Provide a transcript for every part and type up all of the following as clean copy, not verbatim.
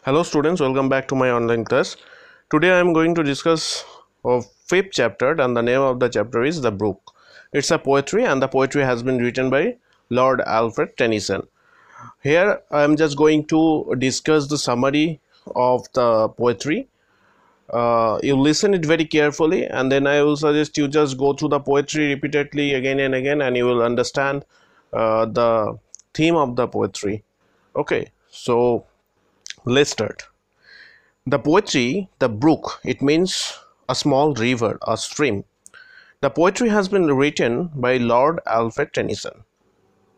Hello students, welcome back to my online class. Today I am going to discuss a fifth chapter, and the name of the chapter is The Brook. It's a poetry, and the poetry has been written by Lord Alfred Tennyson. Here I am just going to discuss the summary of the poetry. You listen it very carefully, and then I will suggest you just go through the poetry repeatedly again and again, and you will understand the theme of the poetry. Okay, so let's start. The poetry, the brook, it means a small river, a stream. The poetry has been written by Lord Alfred Tennyson,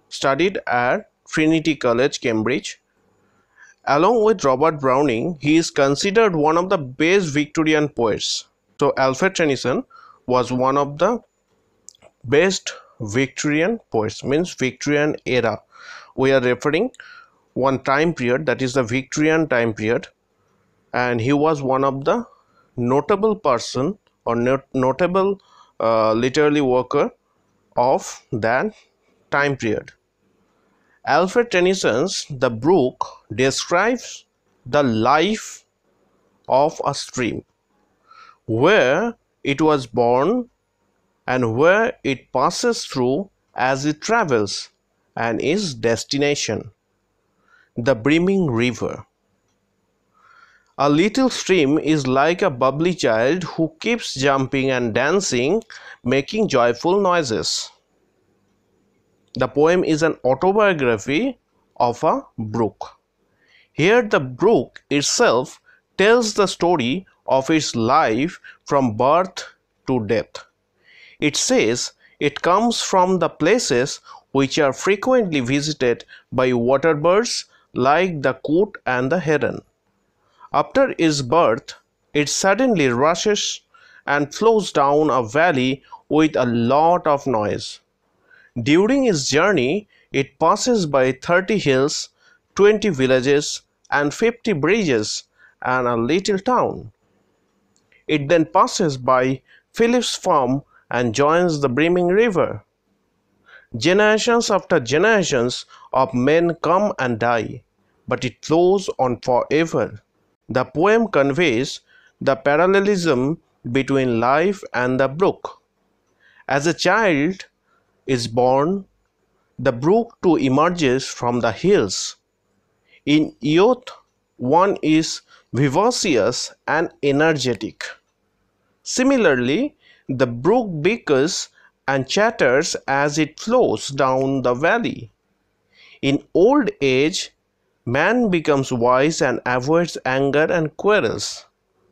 studied at Trinity College, Cambridge. Along with Robert Browning, he is considered one of the best Victorian poets. So, Alfred Tennyson was one of the best Victorian poets, means Victorian era. We are referring one time period, that is the Victorian time period, and he was one of the notable person or notable literary worker of that time period. Alfred Tennyson's The Brook describes the life of a stream, where it was born and where it passes through as it travels, and its destination, the brimming river. A little stream is like a bubbly child who keeps jumping and dancing, making joyful noises. The poem is an autobiography of a brook. Here the brook itself tells the story of its life from birth to death. It says it comes from the places which are frequently visited by water birds like the coot and the heron. After its birth, it suddenly rushes and flows down a valley with a lot of noise. During its journey, it passes by 30 hills, 20 villages, and 50 bridges, and a little town. It then passes by Philip's farm and joins the brimming river. Generations after generations of men come and die, but it flows on forever. The poem conveys the parallelism between life and the brook. As a child is born, the brook too emerges from the hills. In youth, one is vivacious and energetic. Similarly, the brook bickers and chatters as it flows down the valley. In old age, man becomes wise and avoids anger and quarrels.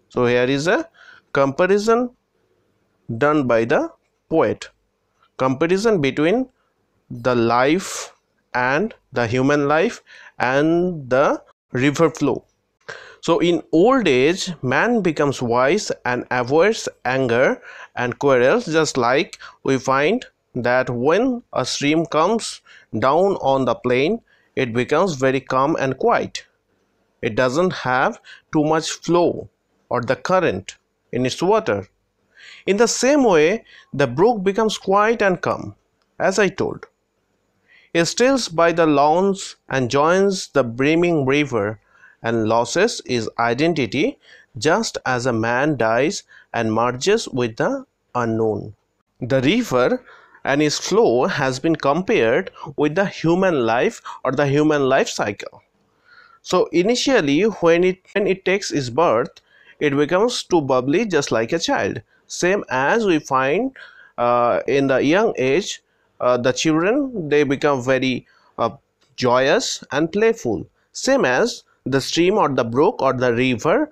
So here is a comparison done by the poet. Comparison between the life and the human life and the river flow. So in old age, man becomes wise and avoids anger and quarrels, just like we find that when a stream comes down on the plain, it becomes very calm and quiet. It doesn't have too much flow or the current in its water. In the same way, the brook becomes quiet and calm, as I told. It steals by the lawns and joins the brimming river and loses its identity, just as a man dies and merges with the unknown. The river and its flow has been compared with the human life or the human life cycle. So initially, when it takes its birth, it becomes too bubbly, just like a child. Same as we find in the young age, the children, they become very joyous and playful. Same as the stream or the brook or the river,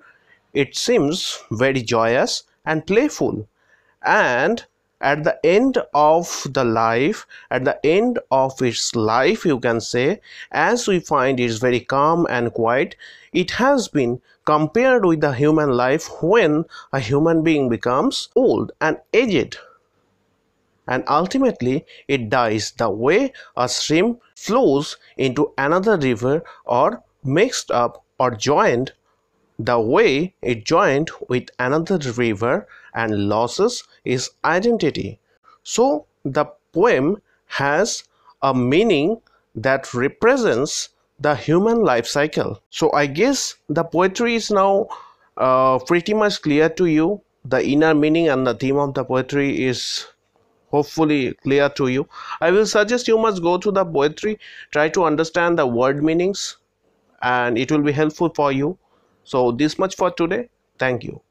it seems very joyous and playful. And at the end of the life, at the end of its life, you can say, as we find it is very calm and quiet, it has been compared with the human life when a human being becomes old and aged, and ultimately it dies, the way a stream flows into another river or mixed up or joined, the way it joined with another river and loses its identity. So the poem has a meaning that represents the human life cycle. So I guess the poetry is now pretty much clear to you. The inner meaning and the theme of the poetry is hopefully clear to you. I will suggest you must go to the poetry, try to understand the word meanings, and it will be helpful for you. So this much for today. Thank you.